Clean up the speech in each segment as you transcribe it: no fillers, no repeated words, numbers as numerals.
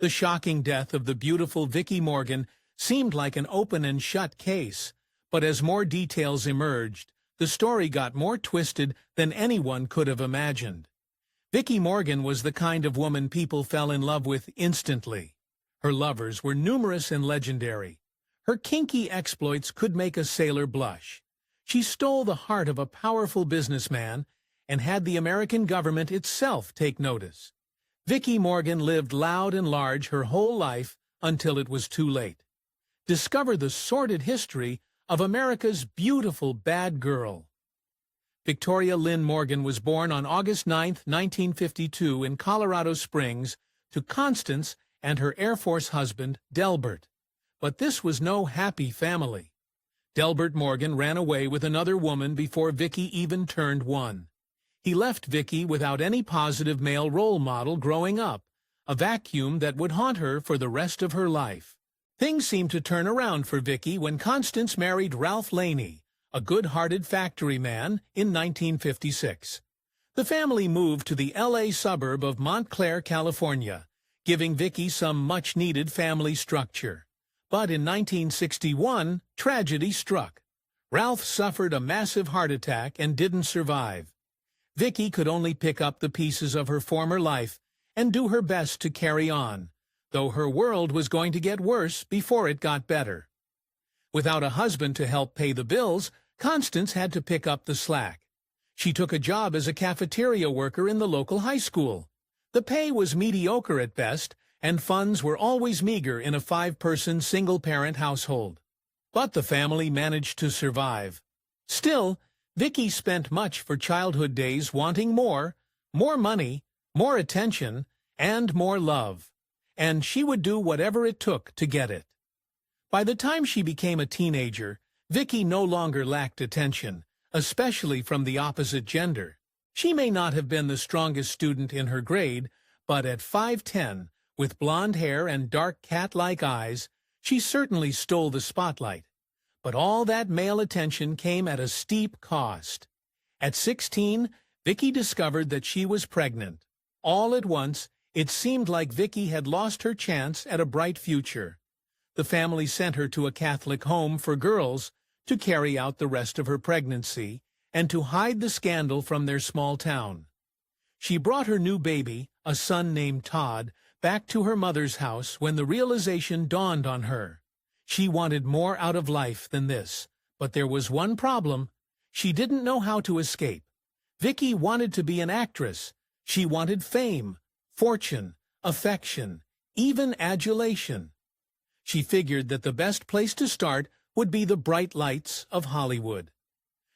The shocking death of the beautiful Vicky Morgan seemed like an open and shut case, but as more details emerged, the story got more twisted than anyone could have imagined. Vicky Morgan was the kind of woman people fell in love with instantly. Her lovers were numerous and legendary. Her kinky exploits could make a sailor blush. She stole the heart of a powerful businessman and had the American government itself take notice. Vicky Morgan lived loud and large her whole life until it was too late. Discover the sordid history of America's beautiful bad girl. Victoria Lynn Morgan was born on August 9, 1952 in Colorado Springs to Constance and her Air Force husband, Delbert. But this was no happy family. Delbert Morgan ran away with another woman before Vicky even turned 1. He left Vicky without any positive male role model growing up, a vacuum that would haunt her for the rest of her life. Things seemed to turn around for Vicky when Constance married Ralph Laney, a good-hearted factory man, in 1956. The family moved to the L.A. suburb of Montclair, California, giving Vicky some much-needed family structure. But in 1961, tragedy struck. Ralph suffered a massive heart attack and didn't survive. Vicky could only pick up the pieces of her former life and do her best to carry on, though her world was going to get worse before it got better. Without a husband to help pay the bills, Constance had to pick up the slack. She took a job as a cafeteria worker in the local high school. The pay was mediocre at best, and funds were always meager in a 5-person single-parent household. But the family managed to survive. Still, Vicky spent much for childhood days wanting more money, more attention, and more love. And she would do whatever it took to get it. By the time she became a teenager, Vicky no longer lacked attention, especially from the opposite gender. She may not have been the strongest student in her grade, but at 5'10", with blonde hair and dark cat-like eyes, she certainly stole the spotlight. But all that male attention came at a steep cost. At 16, Vicky discovered that she was pregnant. All at once, it seemed like Vicky had lost her chance at a bright future. The family sent her to a Catholic home for girls to carry out the rest of her pregnancy and to hide the scandal from their small town. She brought her new baby, a son named Todd, back to her mother's house when the realization dawned on her. She wanted more out of life than this, but there was one problem. She didn't know how to escape. Vicky wanted to be an actress. She wanted fame, fortune, affection, even adulation. She figured that the best place to start would be the bright lights of Hollywood.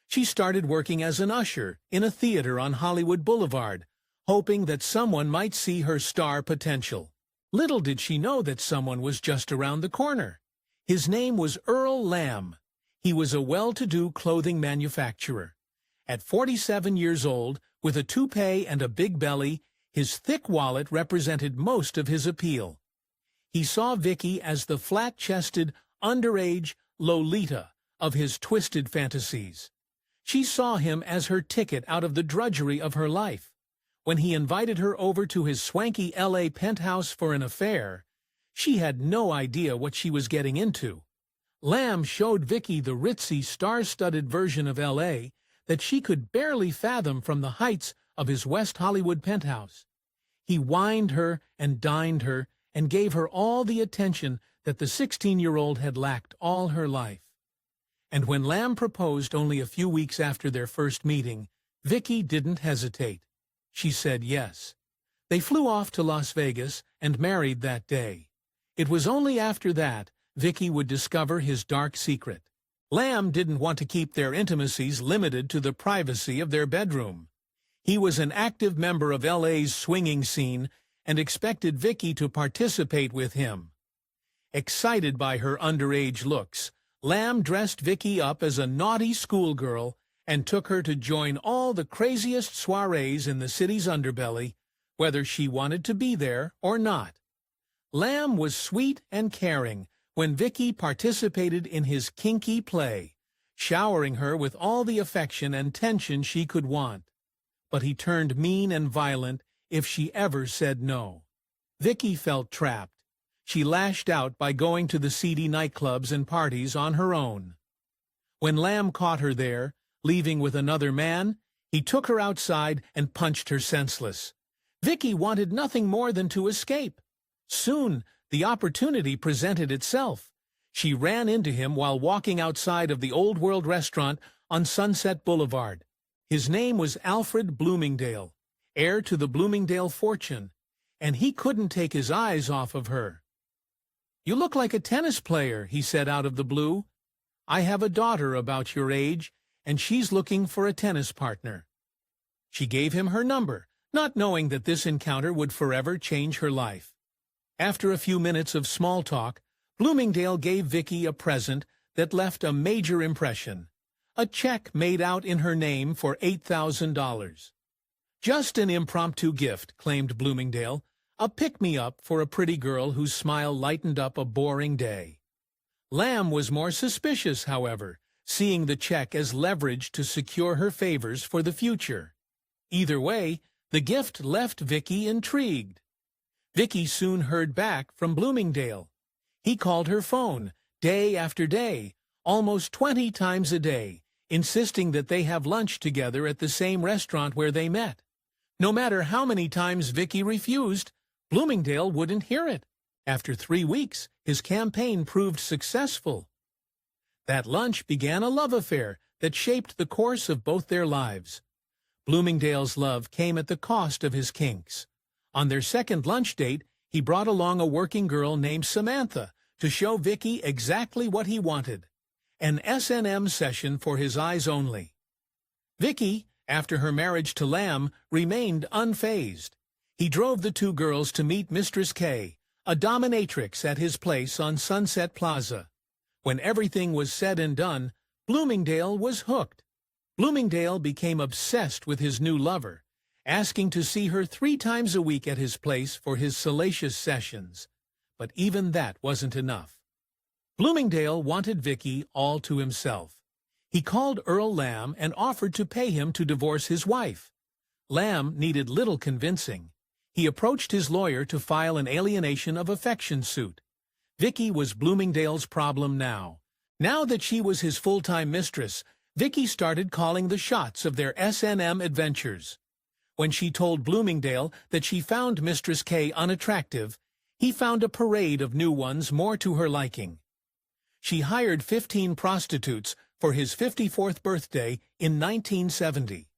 She started working as an usher in a theater on Hollywood Boulevard, hoping that someone might see her star potential. Little did she know that someone was just around the corner. His name was Earl Lamb. He was a well-to-do clothing manufacturer. At 47 years old, with a toupee and a big belly, his thick wallet represented most of his appeal. He saw Vicky as the flat-chested, underage Lolita of his twisted fantasies. She saw him as her ticket out of the drudgery of her life. When he invited her over to his swanky L.A. penthouse for an affair, she had no idea what she was getting into. Lamb showed Vicky the ritzy, star-studded version of L.A. that she could barely fathom from the heights of his West Hollywood penthouse. He wined her and dined her and gave her all the attention that the 16-year-old had lacked all her life. And when Lamb proposed only a few weeks after their first meeting, Vicky didn't hesitate. She said yes. They flew off to Las Vegas and married that day. It was only after that Vicky would discover his dark secret. Lamb didn't want to keep their intimacies limited to the privacy of their bedroom. He was an active member of L.A.'s swinging scene and expected Vicky to participate with him. Excited by her underage looks, Lamb dressed Vicky up as a naughty schoolgirl and took her to join all the craziest soirees in the city's underbelly, whether she wanted to be there or not. Lamb was sweet and caring when Vicky participated in his kinky play, showering her with all the affection and attention she could want. But he turned mean and violent if she ever said no. Vicky felt trapped. she lashed out by going to the seedy nightclubs and parties on her own. When Lamb caught her there, leaving with another man, he took her outside and punched her senseless. Vicky wanted nothing more than to escape. Soon, the opportunity presented itself. She ran into him while walking outside of the Old World restaurant on Sunset Boulevard. His name was Alfred Bloomingdale, heir to the Bloomingdale fortune, and he couldn't take his eyes off of her. "You look like a tennis player," he said out of the blue. "I have a daughter about your age, and she's looking for a tennis partner." She gave him her number, not knowing that this encounter would forever change her life. After a few minutes of small talk, Bloomingdale gave Vicky a present that left a major impression. A check made out in her name for $8,000. "Just an impromptu gift," claimed Bloomingdale, "a pick-me-up for a pretty girl whose smile lightened up a boring day." Lamb was more suspicious, however, seeing the check as leverage to secure her favors for the future. Either way, the gift left Vicky intrigued. Vicky soon heard back from Bloomingdale. He called her phone, day after day, almost 20 times a day, insisting that they have lunch together at the same restaurant where they met. No matter how many times Vicky refused, Bloomingdale wouldn't hear it. After 3 weeks, his campaign proved successful. That lunch began a love affair that shaped the course of both their lives. Bloomingdale's love came at the cost of his kinks. On their second lunch date, he brought along a working girl named Samantha to show Vicky exactly what he wanted. An S&M session for his eyes only. Vicky, after her marriage to Lamb, remained unfazed. He drove the two girls to meet Mistress K, a dominatrix at his place on Sunset Plaza. When everything was said and done, Bloomingdale was hooked. Bloomingdale became obsessed with his new lover, asking to see her 3 times a week at his place for his salacious sessions. But even that wasn't enough. Bloomingdale wanted Vicky all to himself. He called Earl Lamb and offered to pay him to divorce his wife. Lamb needed little convincing. He approached his lawyer to file an alienation of affection suit. Vicky was Bloomingdale's problem now. Now that she was his full-time mistress, Vicky started calling the shots of their S&M adventures. When she told Bloomingdale that she found Mistress K unattractive, he found a parade of new ones more to her liking. She hired 15 prostitutes for his 54th birthday in 1970.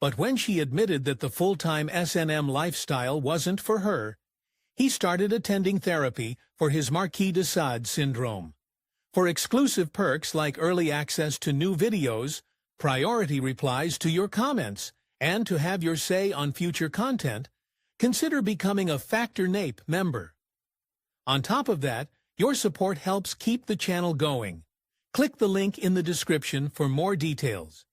But when she admitted that the full-time S&M lifestyle wasn't for her, he started attending therapy for his Marquis de Sade syndrome. For exclusive perks like early access to new videos, priority replies to your comments, and to have your say on future content, consider becoming a Factor Nape member. On top of that, your support helps keep the channel going. Click the link in the description for more details.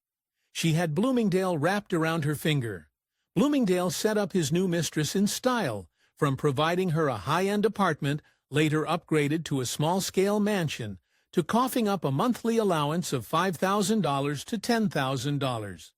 She had Bloomingdale wrapped around her finger. Bloomingdale set up his new mistress in style, from providing her a high-end apartment, later upgraded to a small-scale mansion, to coughing up a monthly allowance of $5,000 to $10,000.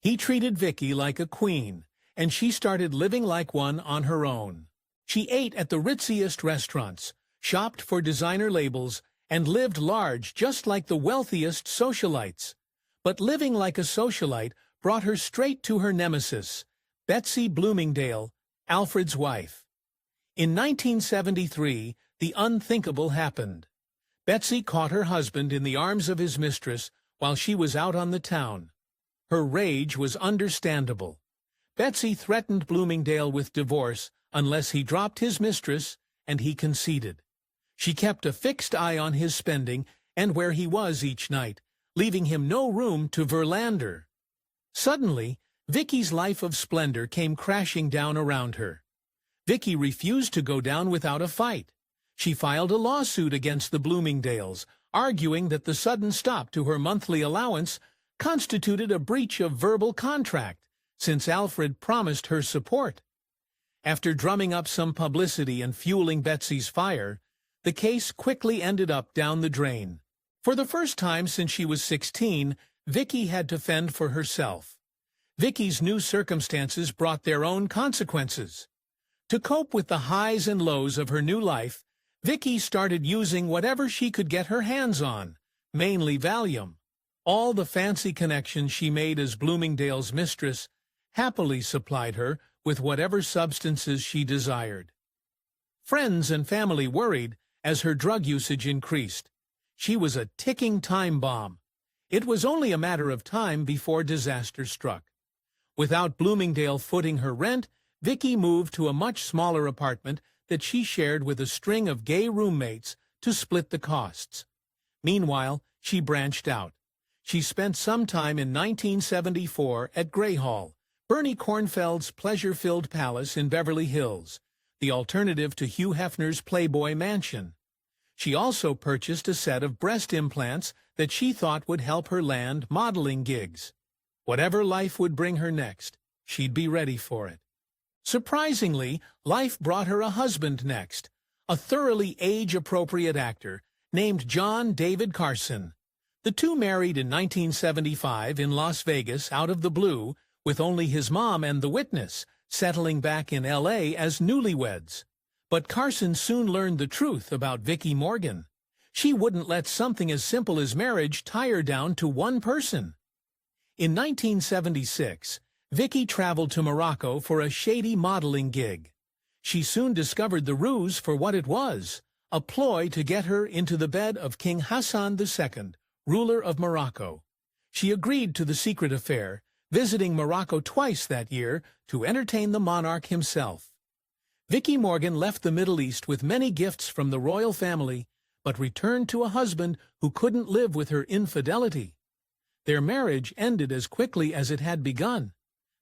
He treated Vicky like a queen, and she started living like one on her own. She ate at the ritziest restaurants, shopped for designer labels, and lived large just like the wealthiest socialites. But living like a socialite brought her straight to her nemesis, Betsy Bloomingdale, Alfred's wife. In 1973, the unthinkable happened. Betsy caught her husband in the arms of his mistress while she was out on the town. Her rage was understandable. Betsy threatened Bloomingdale with divorce unless he dropped his mistress, and he conceded. She kept a fixed eye on his spending and where he was each night, leaving him no room to verlander. Suddenly, Vicky's life of splendor came crashing down around her. Vicky refused to go down without a fight. She filed a lawsuit against the Bloomingdales, arguing that the sudden stop to her monthly allowance constituted a breach of verbal contract, since Alfred promised her support. After drumming up some publicity and fueling Betsy's fire, the case quickly ended up down the drain. For the first time since she was 16, Vicky had to fend for herself. Vicky's new circumstances brought their own consequences. To cope with the highs and lows of her new life, Vicky started using whatever she could get her hands on, mainly Valium. All the fancy connections she made as Bloomingdale's mistress happily supplied her with whatever substances she desired. Friends and family worried as her drug usage increased. She was a ticking time bomb. It was only a matter of time before disaster struck. Without Bloomingdale footing her rent, Vicky moved to a much smaller apartment that she shared with a string of gay roommates to split the costs. Meanwhile, she branched out. She spent some time in 1974 at Greyhall, Bernie Kornfeld's pleasure-filled palace in Beverly Hills, the alternative to Hugh Hefner's Playboy mansion. She also purchased a set of breast implants that she thought would help her land modeling gigs. Whatever life would bring her next, she'd be ready for it. Surprisingly, life brought her a husband next, a thoroughly age-appropriate actor named John David Carson. The two married in 1975 in Las Vegas out of the blue, with only his mom and the witness settling back in L.A. as newlyweds. But Carson soon learned the truth about Vicky Morgan. She wouldn't let something as simple as marriage tie her down to one person. In 1976, Vicky traveled to Morocco for a shady modeling gig. She soon discovered the ruse for what it was, a ploy to get her into the bed of King Hassan II, ruler of Morocco. She agreed to the secret affair, visiting Morocco twice that year to entertain the monarch himself. Vicky Morgan left the Middle East with many gifts from the royal family, but returned to a husband who couldn't live with her infidelity. Their marriage ended as quickly as it had begun.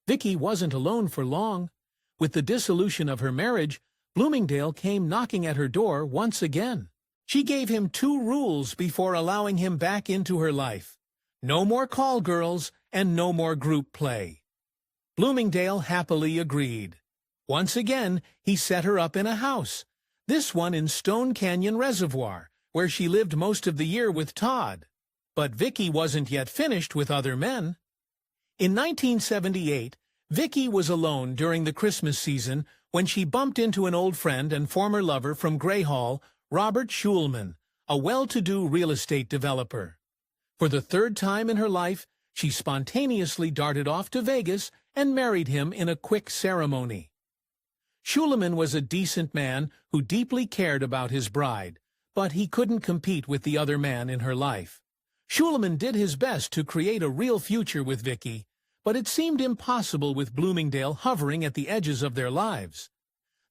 Vicky wasn't alone for long. With the dissolution of her marriage, Bloomingdale came knocking at her door once again. She gave him 2 rules before allowing him back into her life: no more call girls and no more group play. Bloomingdale happily agreed. Once again, he set her up in a house, this one in Stone Canyon Reservoir, where she lived most of the year with Todd. But Vicky wasn't yet finished with other men. In 1978, Vicky was alone during the Christmas season when she bumped into an old friend and former lover from Greyhall, Robert Schulman, a well-to-do real estate developer. For the 3rd time in her life, she spontaneously darted off to Vegas and married him in a quick ceremony. Schulman was a decent man who deeply cared about his bride, but he couldn't compete with the other man in her life. Schulman did his best to create a real future with Vicky, but it seemed impossible with Bloomingdale hovering at the edges of their lives.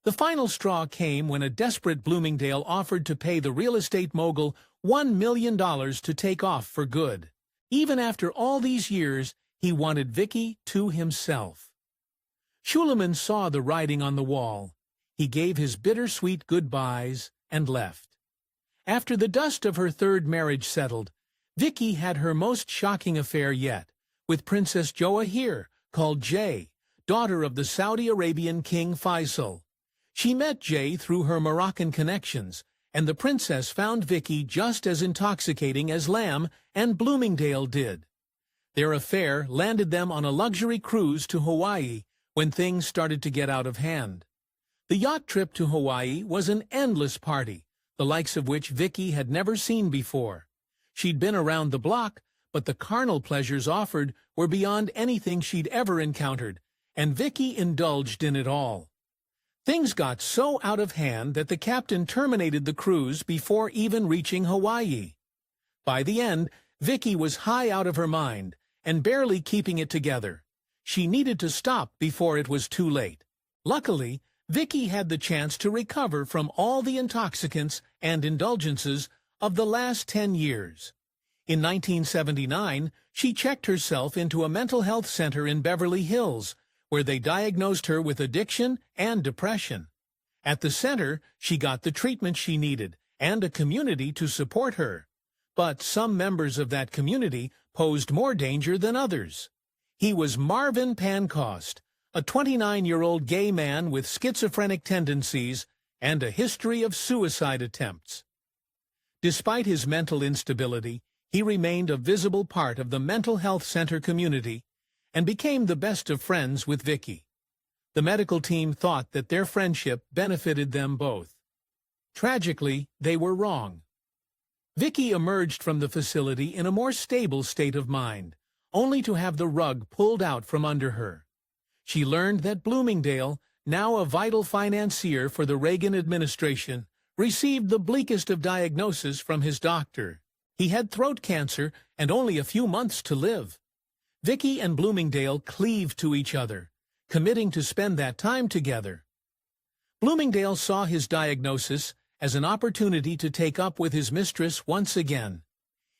The final straw came when a desperate Bloomingdale offered to pay the real estate mogul $1 million to take off for good. Even after all these years, he wanted Vicky to himself. Schulman saw the writing on the wall. He gave his bittersweet goodbyes and left. After the dust of her 3rd marriage settled, Vicky had her most shocking affair yet, with Princess Joahir, called Jay, daughter of the Saudi Arabian King Faisal. She met Jay through her Moroccan connections, and the princess found Vicky just as intoxicating as Lamb and Bloomingdale did. Their affair landed them on a luxury cruise to Hawaii when things started to get out of hand. The yacht trip to Hawaii was an endless party, the likes of which Vicky had never seen before. She'd been around the block, but the carnal pleasures offered were beyond anything she'd ever encountered, and Vicky indulged in it all. Things got so out of hand that the captain terminated the cruise before even reaching Hawaii. By the end, Vicky was high out of her mind and barely keeping it together. She needed to stop before it was too late. Luckily, Vicky had the chance to recover from all the intoxicants and indulgences of the last 10 years. In 1979, she checked herself into a mental health center in Beverly Hills, where they diagnosed her with addiction and depression. At the center, she got the treatment she needed and a community to support her. But some members of that community posed more danger than others. He was Marvin Pancoast, a 29-year-old gay man with schizophrenic tendencies and a history of suicide attempts. Despite his mental instability, he remained a visible part of the mental health center community and became the best of friends with Vicky. The medical team thought that their friendship benefited them both. Tragically, they were wrong. Vicky emerged from the facility in a more stable state of mind, only to have the rug pulled out from under her. She learned that Bloomingdale, now a vital financier for the Reagan administration, received the bleakest of diagnoses from his doctor. He had throat cancer and only a few months to live. Vicky and Bloomingdale cleaved to each other, committing to spend that time together. Bloomingdale saw his diagnosis as an opportunity to take up with his mistress once again.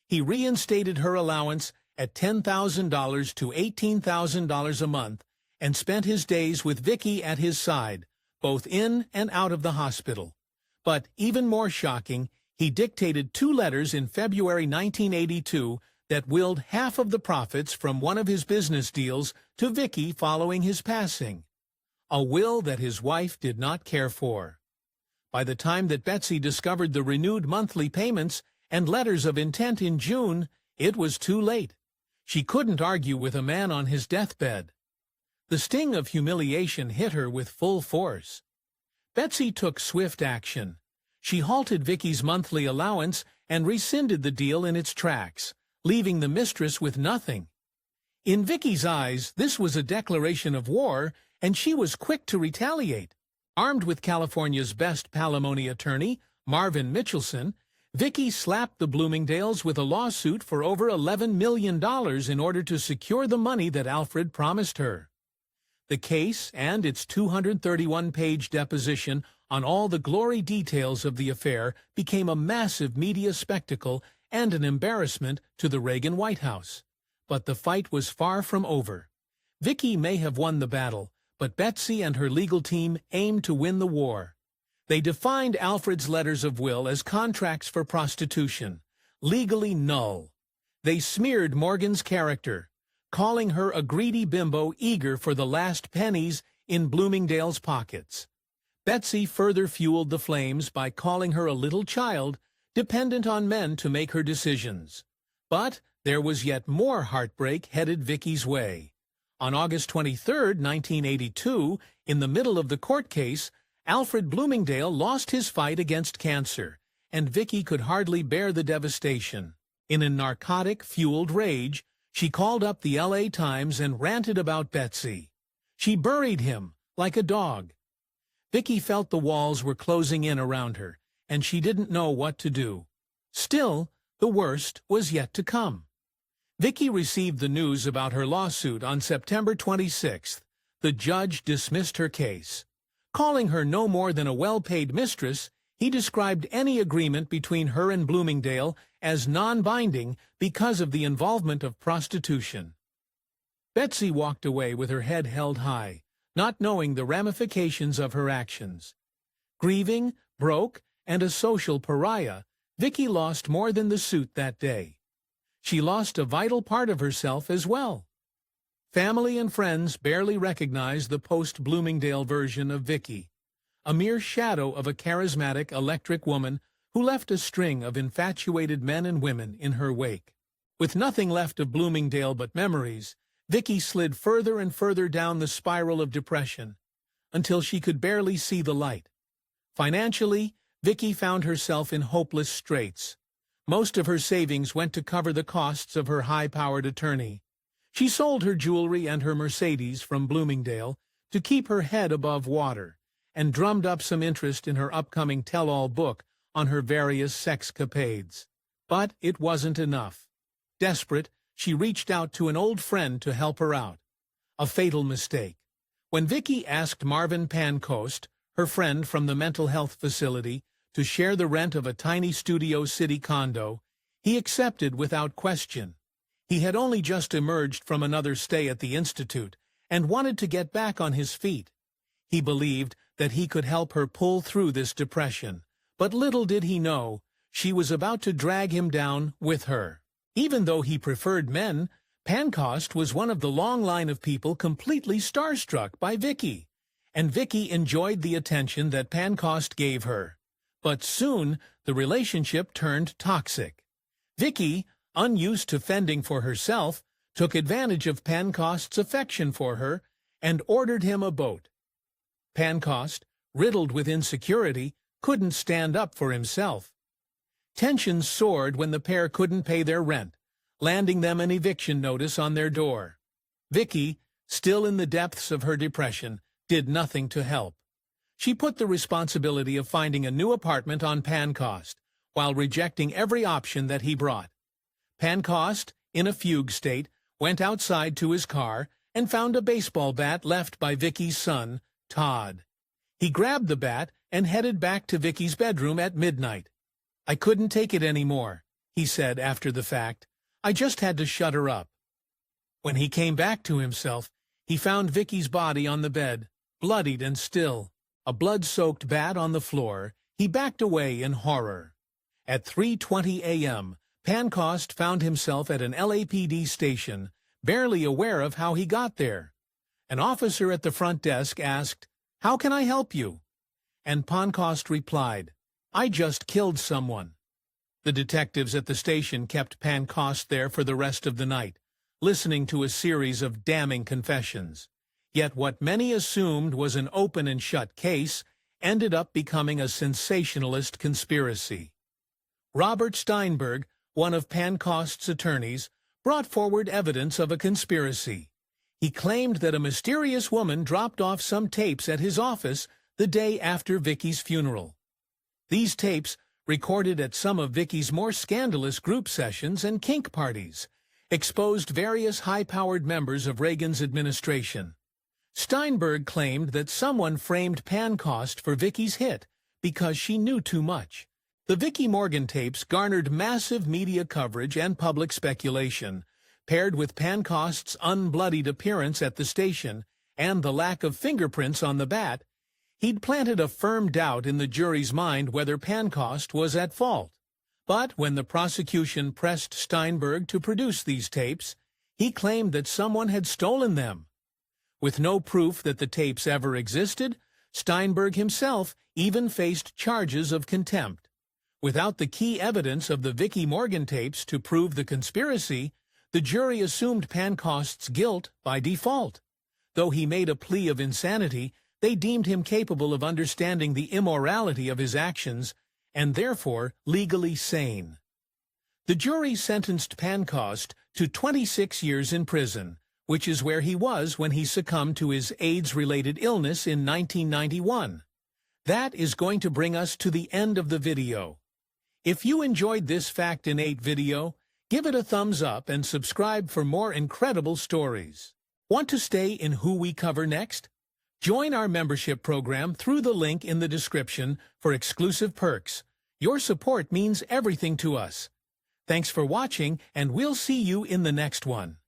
He reinstated her allowance at $10,000 to $18,000 a month and spent his days with Vicky at his side, both in and out of the hospital. But even more shocking, he dictated 2 letters in February 1982 that willed half of the profits from one of his business deals to Vicky following his passing. A will that his wife did not care for. By the time that Betsy discovered the renewed monthly payments and letters of intent in June, it was too late. She couldn't argue with a man on his deathbed. The sting of humiliation hit her with full force. Betsy took swift action. She halted Vicky's monthly allowance and rescinded the deal in its tracks, leaving the mistress with nothing. In Vicky's eyes, this was a declaration of war, and she was quick to retaliate. Armed with California's best palimony attorney, Marvin Mitchelson, Vicky slapped the Bloomingdales with a lawsuit for over $11 million in order to secure the money that Alfred promised her. The case and its 231-page deposition on all the gory details of the affair became a massive media spectacle and an embarrassment to the Reagan White House. But the fight was far from over. Vicky may have won the battle, but Betsy and her legal team aimed to win the war. They defined Alfred's letters of will as contracts for prostitution, legally null. They smeared Morgan's character, calling her a greedy bimbo eager for the last pennies in Bloomingdale's pockets. Betsy further fueled the flames by calling her a little child, dependent on men to make her decisions. But there was yet more heartbreak headed Vicky's way. On August 23, 1982, in the middle of the court case, Alfred Bloomingdale lost his fight against cancer, and Vicky could hardly bear the devastation. In a narcotic-fueled rage, she called up the LA Times and ranted about Betsy. She buried him like a dog. Vicky felt the walls were closing in around her, and she didn't know what to do. Still, the worst was yet to come. Vicky received the news about her lawsuit on September 26th. The judge dismissed her case. Calling her no more than a well-paid mistress, he described any agreement between her and Bloomingdale as non-binding because of the involvement of prostitution. Betsy walked away with her head held high, not knowing the ramifications of her actions. Grieving, broke, and a social pariah, Vicky lost more than the suit that day. She lost a vital part of herself as well. Family and friends barely recognized the post-Bloomingdale version of Vicky, a mere shadow of a charismatic, electric woman who left a string of infatuated men and women in her wake. With nothing left of Bloomingdale but memories, Vicky slid further and further down the spiral of depression, until she could barely see the light. Financially, Vicky found herself in hopeless straits. Most of her savings went to cover the costs of her high-powered attorney. She sold her jewelry and her Mercedes from Bloomingdale to keep her head above water, and drummed up some interest in her upcoming tell-all book on her various sexcapades. But it wasn't enough. Desperate, she reached out to an old friend to help her out. A fatal mistake. When Vicky asked Marvin Pancoast, her friend from the mental health facility, to share the rent of a tiny Studio City condo, he accepted without question. He had only just emerged from another stay at the Institute and wanted to get back on his feet. He believed that he could help her pull through this depression, but little did he know, she was about to drag him down with her. Even though he preferred men, Pancoast was one of the long line of people completely starstruck by Vicky, and Vicky enjoyed the attention that Pancoast gave her. But soon, the relationship turned toxic. Vicky, unused to fending for herself, took advantage of Pancoast's affection for her and ordered him a boat. Pancost, riddled with insecurity, couldn't stand up for himself. Tensions soared when the pair couldn't pay their rent, landing them an eviction notice on their door. Vicky, still in the depths of her depression, did nothing to help. She put the responsibility of finding a new apartment on Pancost, while rejecting every option that he brought. Pancost, in a fugue state, went outside to his car and found a baseball bat left by Vicky's son, Todd. He grabbed the bat and headed back to Vicky's bedroom at midnight. "I couldn't take it anymore," he said after the fact. "I just had to shut her up." When he came back to himself, he found Vicky's body on the bed, bloodied and still. A blood-soaked bat on the floor, he backed away in horror. At 3:20 a.m., Pancost found himself at an LAPD station, barely aware of how he got there. An officer at the front desk asked, "How can I help you?" And Pancost replied, "I just killed someone." The detectives at the station kept Pancost there for the rest of the night, listening to a series of damning confessions. Yet what many assumed was an open and shut case ended up becoming a sensationalist conspiracy. Robert Steinberg, one of Pancost's attorneys, brought forward evidence of a conspiracy. He claimed that a mysterious woman dropped off some tapes at his office the day after Vicky's funeral. These tapes, recorded at some of Vicky's more scandalous group sessions and kink parties, exposed various high-powered members of Reagan's administration. Steinberg claimed that someone framed Pancost for Vicky's hit because she knew too much. The Vicky Morgan tapes garnered massive media coverage and public speculation, paired with Pancost's unbloodied appearance at the station and the lack of fingerprints on the bat. He'd planted a firm doubt in the jury's mind whether Pancost was at fault. But when the prosecution pressed Steinberg to produce these tapes, he claimed that someone had stolen them. With no proof that the tapes ever existed, Steinberg himself even faced charges of contempt. Without the key evidence of the Vicky Morgan tapes to prove the conspiracy, the jury assumed Pancost's guilt by default. Though he made a plea of insanity, they deemed him capable of understanding the immorality of his actions and therefore legally sane. The jury sentenced Pancost to 26 years in prison, which is where he was when he succumbed to his AIDS-related illness in 1991. That is going to bring us to the end of the video. If you enjoyed this Fact in 8 video, give it a thumbs up and subscribe for more incredible stories. Want to stay in who we cover next? Join our membership program through the link in the description for exclusive perks. Your support means everything to us. Thanks for watching, and we'll see you in the next one.